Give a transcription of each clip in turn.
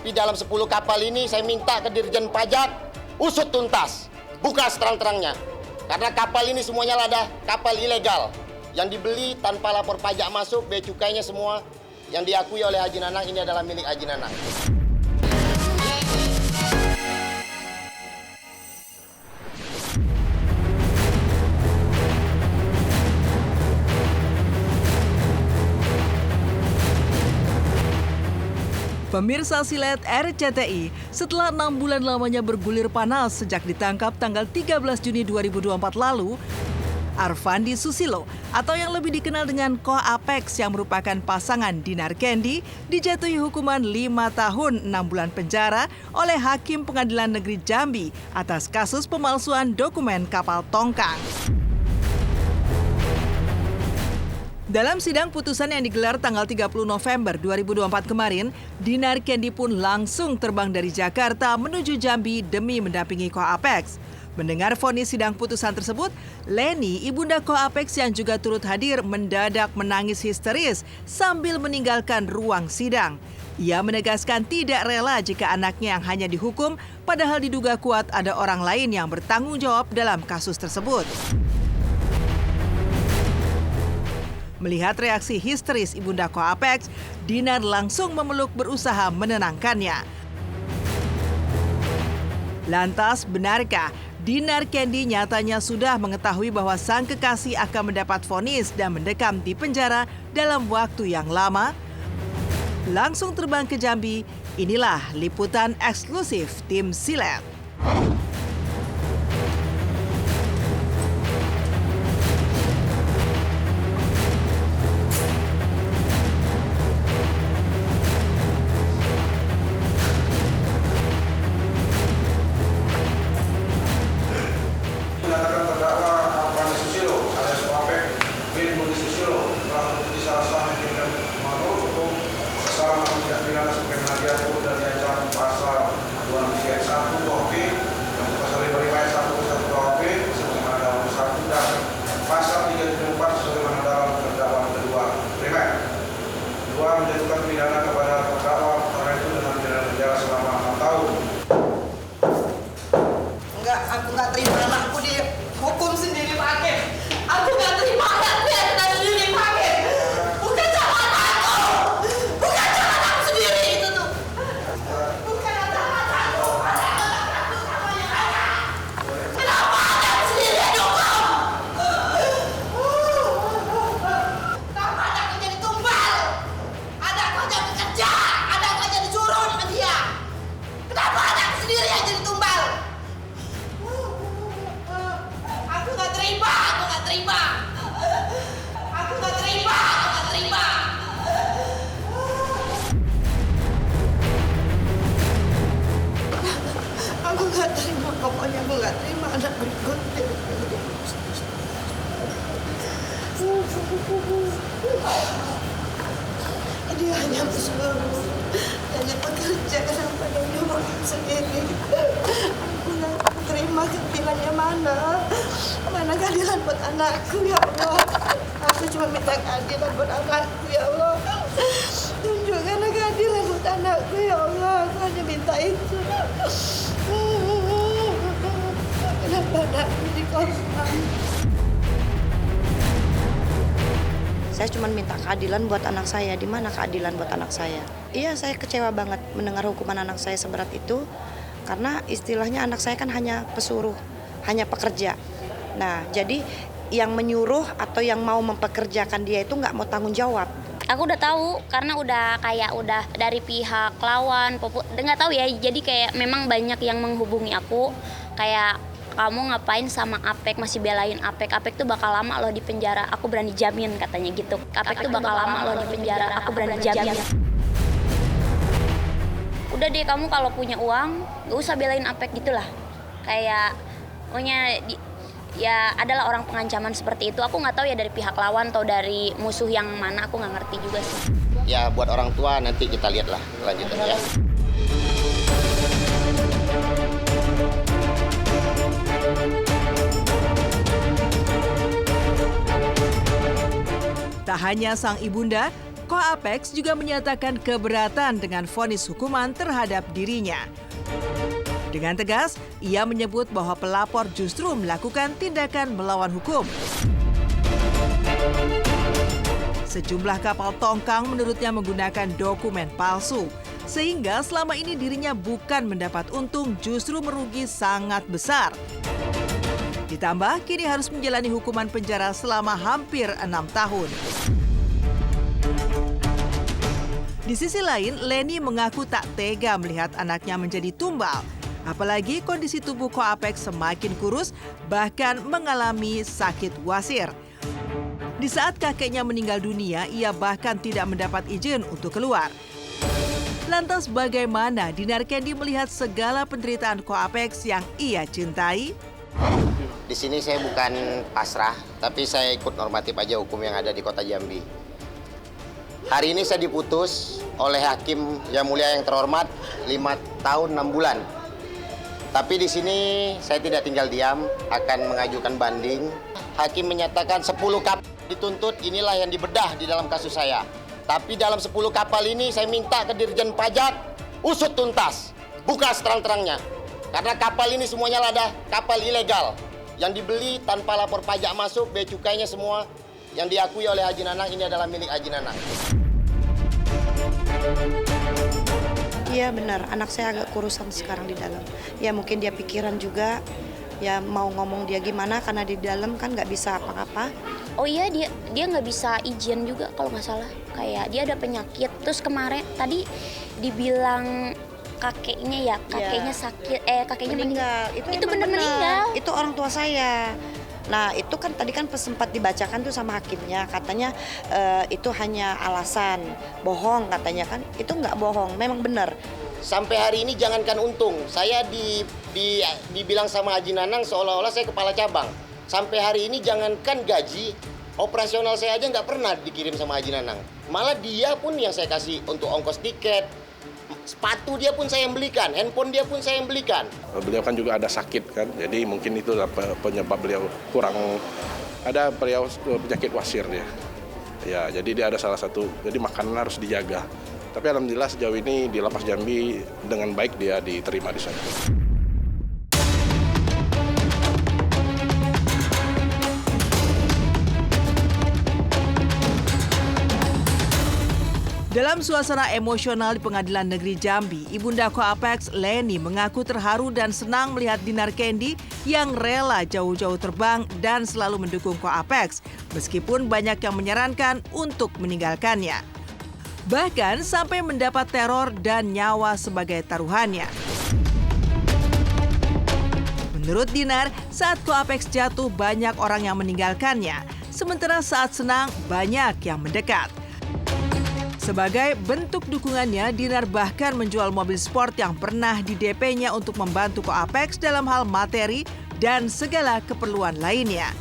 Tapi dalam 10 kapal ini saya minta ke Dirjen Pajak usut tuntas, buka seterang-terangnya. Karena kapal ini semuanya ada kapal ilegal yang dibeli tanpa lapor pajak masuk, bea cukainya semua yang diakui oleh Haji Nanang ini adalah milik Haji Nanang. Pemirsa Silet RCTI, setelah 6 bulan lamanya bergulir panas sejak ditangkap tanggal 13 Juni 2024 lalu, Arfandi Susilo atau yang lebih dikenal dengan Ko Apex yang merupakan pasangan Dinar Kendi dijatuhi hukuman 5 tahun 6 bulan penjara oleh Hakim Pengadilan Negeri Jambi atas kasus pemalsuan dokumen kapal tongkang. Dalam sidang putusan yang digelar tanggal 30 November 2024 kemarin, Dinar Kendi pun langsung terbang dari Jakarta menuju Jambi demi mendampingi Ko Apex. Mendengar vonis sidang putusan tersebut, Leni, ibunda Ko Apex yang juga turut hadir, mendadak menangis histeris sambil meninggalkan ruang sidang. Ia menegaskan tidak rela jika anaknya yang hanya dihukum, padahal diduga kuat ada orang lain yang bertanggung jawab dalam kasus tersebut. Melihat reaksi histeris ibunda Ko Apex, Dinar langsung memeluk berusaha menenangkannya. Lantas, benarkah Dinar Kendi nyatanya sudah mengetahui bahwa sang kekasih akan mendapat vonis dan mendekam di penjara dalam waktu yang lama? Langsung terbang ke Jambi, inilah liputan eksklusif Tim Silet. Menjatuhkan pidana kepada terdakwa karena itu dengan pidana penjara selama 6 tahun. Enggak, aku nggak terima anakku dihukum sendiri Pak Hakim. Aku nggak terima anakku yang kena sendiri Pak Hakim. Bukan salah anakku, bukan salah anakku sendiri itu tuh. Bukan salah anakku, anakku sama yang anak. Kenapa anakku sendiri yang dihukum? Kenapa anakku jadi tumbal? Anakku aja bekerja, anakku aja disuruh sama dia. Kenapa anakku sendiri yang jadi tumbal? Aku nggak terima, aku nggak terima. Aku nggak terima, aku nggak terima. Aku nggak terima, pokoknya aku nggak terima anak berikutnya. Dia hanya bersuruh, hanya bekerja, kenapa dia nyuruh sendiri? Aku nggak terima keadilannya mana keadilan buat anakku ya Allah. Aku cuma minta keadilan buat anakku ya Allah. Tunjukkan keadilan buat anakku ya Allah. Aku hanya minta itu. Kenapa anakku dikorban? Saya cuma minta keadilan buat anak saya. Di mana keadilan buat anak saya? Iya, saya kecewa banget mendengar hukuman anak saya seberat itu. Karena istilahnya anak saya kan hanya pesuruh, hanya pekerja. Nah, jadi yang menyuruh atau yang mau mempekerjakan dia itu nggak mau tanggung jawab. Aku udah tahu karena udah dari pihak lawan, nggak tahu ya. Jadi kayak memang banyak yang menghubungi aku kayak, kamu ngapain sama Apek, masih belain Apek. Apek tuh bakal lama loh di penjara, aku berani jamin katanya gitu. Apek tuh bakal lama loh di penjara, aku berani jamin. Udah deh, kamu kalau punya uang gak usah belain Apek gitulah. Kayak pokoknya ya adalah orang pengancaman seperti itu. Aku nggak tahu ya dari pihak lawan atau dari musuh yang mana, aku nggak ngerti juga sih. Ya buat orang tua nanti kita lihatlah kelanjutannya ya. Tak hanya sang ibunda, Koa Apex juga menyatakan keberatan dengan vonis hukuman terhadap dirinya. Dengan tegas, ia menyebut bahwa pelapor justru melakukan tindakan melawan hukum. Sejumlah kapal tongkang menurutnya menggunakan dokumen palsu, sehingga selama ini dirinya bukan mendapat untung, justru merugi sangat besar. Ditambah, kini harus menjalani hukuman penjara selama hampir 6 tahun. Di sisi lain, Leni mengaku tak tega melihat anaknya menjadi tumbal. Apalagi kondisi tubuh Koa Apex semakin kurus, bahkan mengalami sakit wasir. Di saat kakeknya meninggal dunia, ia bahkan tidak mendapat izin untuk keluar. Lantas bagaimana Dinar Candy melihat segala penderitaan Koa Apex yang ia cintai? Di sini saya bukan pasrah, tapi saya ikut normatif aja hukum yang ada di Kota Jambi. Hari ini saya diputus oleh Hakim Yang Mulia yang terhormat 5 tahun 6 bulan. Tapi di sini saya tidak tinggal diam, akan mengajukan banding. Hakim menyatakan 10 kapal dituntut, inilah yang dibedah di dalam kasus saya. Tapi dalam 10 kapal ini saya minta ke Dirjen Pajak usut tuntas, buka seterang-terangnya. Karena kapal ini semuanya ada kapal ilegal yang dibeli tanpa lapor pajak masuk, bea cukainya semua yang diakui oleh Haji Nanang ini adalah milik Haji Nanang. Iya benar, anak saya agak kurusan sekarang di dalam. Ya mungkin dia pikiran juga, ya mau ngomong dia gimana karena di dalam kan nggak bisa apa-apa. Oh iya, dia nggak bisa izin juga kalau nggak salah. Kayak dia ada penyakit. Terus kemarin tadi dibilang kakeknya sakit, kakeknya meninggal. Itu benar meninggal. Itu orang tua saya. Nah itu kan tadi kan sempat dibacakan tuh sama hakimnya, katanya itu hanya alasan, bohong katanya kan. Itu nggak bohong, memang benar. Sampai hari ini jangankan untung, saya dibilang sama Haji Nanang seolah-olah saya kepala cabang. Sampai hari ini jangankan gaji, operasional saya aja nggak pernah dikirim sama Haji Nanang. Malah dia pun yang saya kasih untuk ongkos tiket, sepatu dia pun saya yang belikan, handphone dia pun saya yang belikan. Beliau kan juga ada sakit kan, jadi mungkin itu penyebab beliau kurang, ada beliau penyakit wasir dia. Ya, jadi dia ada salah satu, jadi makanan harus dijaga. Tapi alhamdulillah sejauh ini di Lapas Jambi dengan baik dia diterima di sana. Dalam suasana emosional di Pengadilan Negeri Jambi, Ibunda Koa Apex, Leni, mengaku terharu dan senang melihat Dinar Candy yang rela jauh-jauh terbang dan selalu mendukung Koa Apex, meskipun banyak yang menyarankan untuk meninggalkannya. Bahkan sampai mendapat teror dan nyawa sebagai taruhannya. Menurut Dinar, saat Koa Apex jatuh banyak orang yang meninggalkannya, sementara saat senang banyak yang mendekat. Sebagai bentuk dukungannya, Dinar bahkan menjual mobil sport yang pernah di-DP-nya untuk membantu Koa Apex dalam hal materi dan segala keperluan lainnya.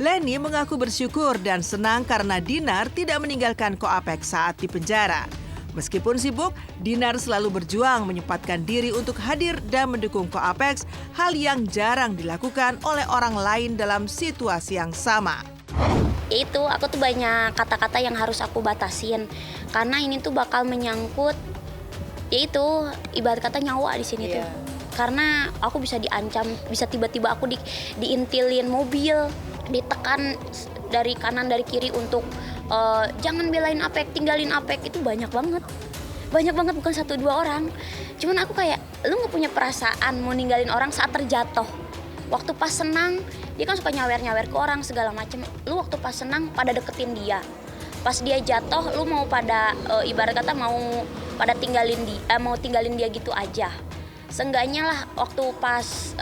Leni mengaku bersyukur dan senang karena Dinar tidak meninggalkan Koa Apex saat di penjara. Meskipun sibuk, Dinar selalu berjuang menyempatkan diri untuk hadir dan mendukung Koa Apex, hal yang jarang dilakukan oleh orang lain dalam situasi yang sama. Itu aku tuh banyak kata-kata yang harus aku batasin karena ini tuh bakal menyangkut, yaitu ibarat kata nyawa di sini tuh. Karena aku bisa diancam, bisa tiba-tiba aku diintilin mobil, ditekan dari kanan dari kiri untuk jangan belain Apek, tinggalin Apek. Itu banyak banget bukan 1-2 orang. Cuman aku kayak, lu nggak punya perasaan mau ninggalin orang saat terjatuh. Waktu pas senang, dia kan suka nyawer-nyawer ke orang segala macem. Lu waktu pas senang pada deketin dia. Pas dia jatuh, lu mau pada ibarat kata mau pada tinggalin dia gitu aja. Seenggaknya lah waktu pas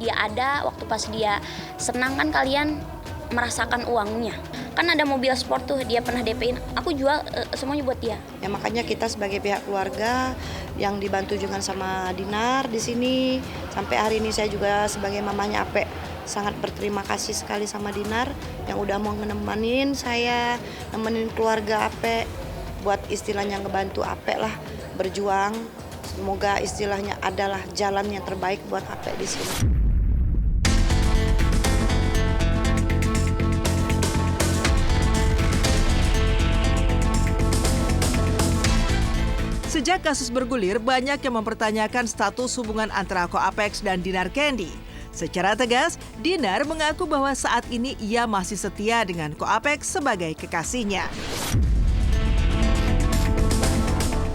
dia ada, waktu pas dia senang kan kalian merasakan uangnya. Kan ada mobil sport tuh dia pernah DP-in, aku jual semuanya buat dia. Ya makanya kita sebagai pihak keluarga yang dibantu juga sama Dinar di sini, sampai hari ini saya juga sebagai mamanya Apek sangat berterima kasih sekali sama Dinar yang udah mau nemenin saya, nemenin keluarga Apek buat istilahnya ngebantu Apek lah berjuang. Semoga istilahnya adalah jalan yang terbaik buat Apek di sini. Sejak kasus bergulir, banyak yang mempertanyakan status hubungan antara Ko Apex dan Dinar Candy. Secara tegas, Dinar mengaku bahwa saat ini ia masih setia dengan Ko Apex sebagai kekasihnya.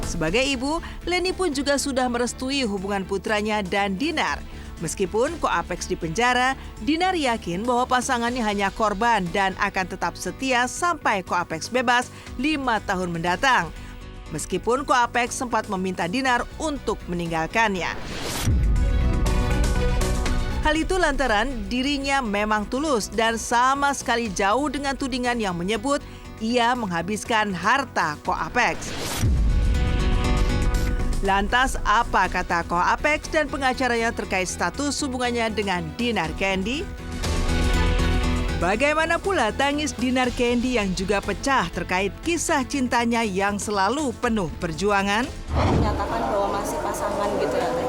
Sebagai ibu, Leni pun juga sudah merestui hubungan putranya dan Dinar. Meskipun Ko Apex di penjara, Dinar yakin bahwa pasangannya hanya korban dan akan tetap setia sampai Ko Apex bebas 5 tahun mendatang. Meskipun Ko Apex sempat meminta Dinar untuk meninggalkannya. Hal itu lantaran dirinya memang tulus dan sama sekali jauh dengan tudingan yang menyebut ia menghabiskan harta Ko Apex. Lantas apa kata Ko Apex dan pengacaranya terkait status hubungannya dengan Dinar Candy? Bagaimana pula tangis Dinar Candy yang juga pecah terkait kisah cintanya yang selalu penuh perjuangan? Menyatakan bahwa masih pasangan gitu ya Teh?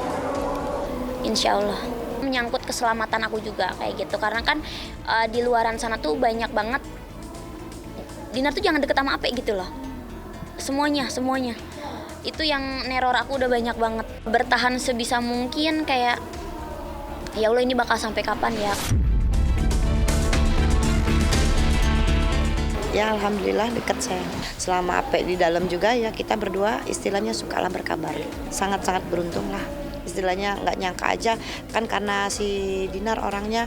Insya Allah. Menyangkut keselamatan aku juga kayak gitu. Karena kan di luaran sana tuh banyak banget. Dinar tuh jangan deket sama Ape gitu loh. Semuanya. Itu yang neror aku udah banyak banget. Bertahan sebisa mungkin kayak, ya Allah ini bakal sampai kapan ya? Ya alhamdulillah dekat saya. Selama Ape di dalam juga ya kita berdua istilahnya sukalah berkabar. Sangat-sangat beruntung lah. Istilahnya nggak nyangka aja kan karena si Dinar orangnya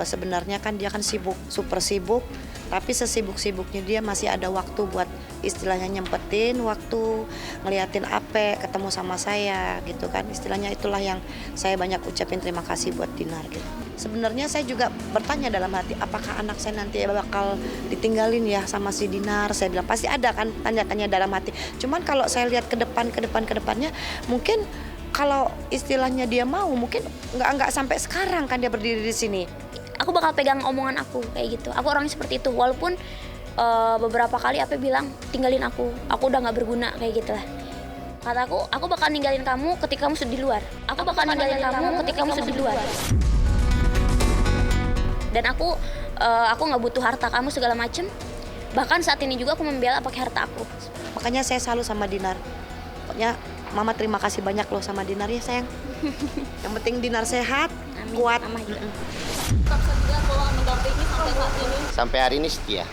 sebenarnya kan dia kan sibuk, super sibuk. Tapi sesibuk-sibuknya dia masih ada waktu buat istilahnya nyempetin waktu ngeliatin Ape ketemu sama saya gitu kan. Istilahnya itulah yang saya banyak ucapin terima kasih buat Dinar gitu. Sebenarnya saya juga bertanya dalam hati apakah anak saya nanti bakal ditinggalin ya sama si Dinar. Saya bilang pasti ada kan tanya-tanya dalam hati. Cuman kalau saya lihat ke depannya mungkin kalau istilahnya dia mau mungkin nggak sampai sekarang kan dia berdiri di sini. Aku bakal pegang omongan aku kayak gitu. Aku orangnya seperti itu. Walaupun beberapa kali Ape bilang tinggalin aku udah nggak berguna kayak gitu lah. Kata aku bakal ninggalin kamu ketika kamu sudah di luar. Aku bakal ninggalin kamu ketika kamu sudah di luar. Dan aku nggak butuh harta kamu segala macem. Bahkan saat ini juga aku membela pakai harta aku. Makanya saya selalu sama Dinar. Pokoknya Mama terima kasih banyak loh sama Dinar ya sayang. Yang penting Dinar sehat, Amin. kuat. Mama juga. Tetap setia bahwa mendampingi sampai saat ini. Sampai hari ini setia.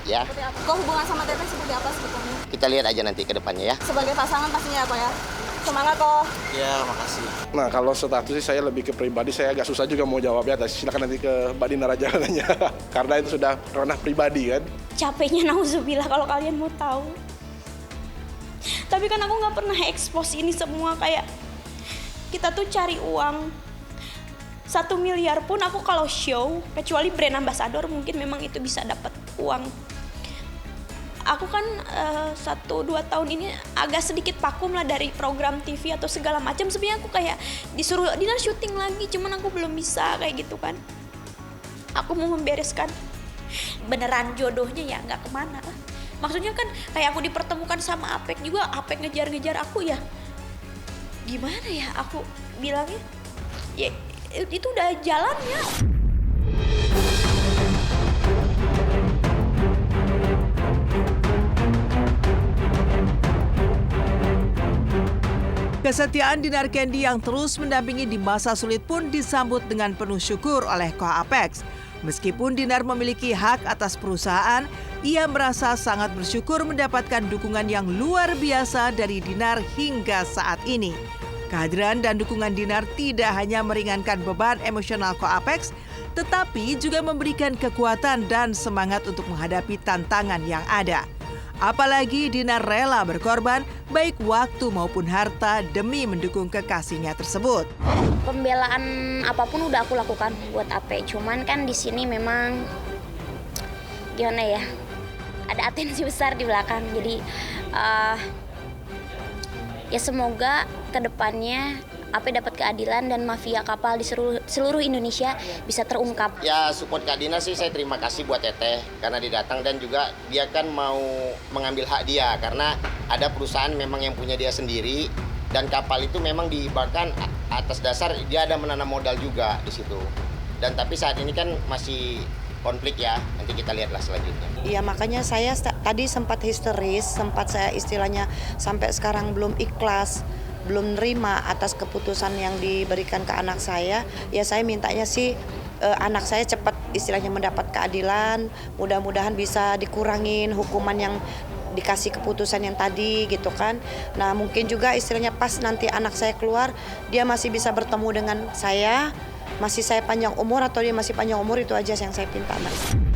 Ya, Seperti apa? Kok hubungan sama Teteh seperti apa sebetulnya? kita lihat aja nanti ke depannya ya. Sebagai pasangan pastinya apa ya? Semangat kok. Ya, makasih. Nah kalau status sih saya lebih ke pribadi, saya agak susah juga mau jawabnya. Silakan nanti ke Mbak Dinar aja nanya. Karena itu sudah ranah pribadi kan. Capeknya nauzubillah kalau kalian mau tahu. Tapi kan aku nggak pernah expose ini semua kayak kita tuh cari uang 1 miliar pun aku kalau show kecuali brand ambassador mungkin memang itu bisa dapat uang. Aku kan 1-2 tahun ini agak sedikit vakum lah dari program TV atau segala macam. Sebenarnya aku kayak disuruh Dinar syuting lagi, cuman aku belum bisa kayak gitu kan. Aku mau membereskan beneran jodohnya ya nggak kemana lah. Maksudnya kan kayak aku dipertemukan sama Apek juga, Apek ngejar-ngejar aku ya. Gimana ya aku bilangnya? Ya itu udah jalannya. Kesetiaan Dinar Candy yang terus mendampingi di masa sulit pun disambut dengan penuh syukur oleh Ko Apex. Meskipun Dinar memiliki hak atas perusahaan, ia merasa sangat bersyukur mendapatkan dukungan yang luar biasa dari Dinar hingga saat ini. Kehadiran dan dukungan Dinar tidak hanya meringankan beban emosional Ko Apex, tetapi juga memberikan kekuatan dan semangat untuk menghadapi tantangan yang ada. Apalagi Dinar rela berkorban baik waktu maupun harta demi mendukung kekasihnya tersebut. Pembelaan apapun udah aku lakukan buat Ape. Cuman kan di sini memang gimana ya? Ada atensi besar di belakang. Jadi ya semoga kedepannya Ape dapat keadilan dan mafia kapal di seluruh Indonesia bisa terungkap. Ya support Kak Dina sih saya terima kasih buat Teteh karena dia datang dan juga dia kan mau mengambil hak dia karena ada perusahaan memang yang punya dia sendiri dan kapal itu memang diibarkan atas dasar dia ada menanam modal juga di situ. Dan tapi saat ini kan masih konflik ya. Nanti kita lihatlah selanjutnya. Iya, makanya saya tadi sempat histeris, sempat saya istilahnya sampai sekarang belum ikhlas, belum nerima atas keputusan yang diberikan ke anak saya. Ya saya mintanya sih anak saya cepat istilahnya mendapat keadilan, mudah-mudahan bisa dikurangin hukuman yang dikasih keputusan yang tadi gitu kan. Nah mungkin juga istilahnya pas nanti anak saya keluar, dia masih bisa bertemu dengan saya, masih saya panjang umur atau dia masih panjang umur, itu aja yang saya pinta, Mas.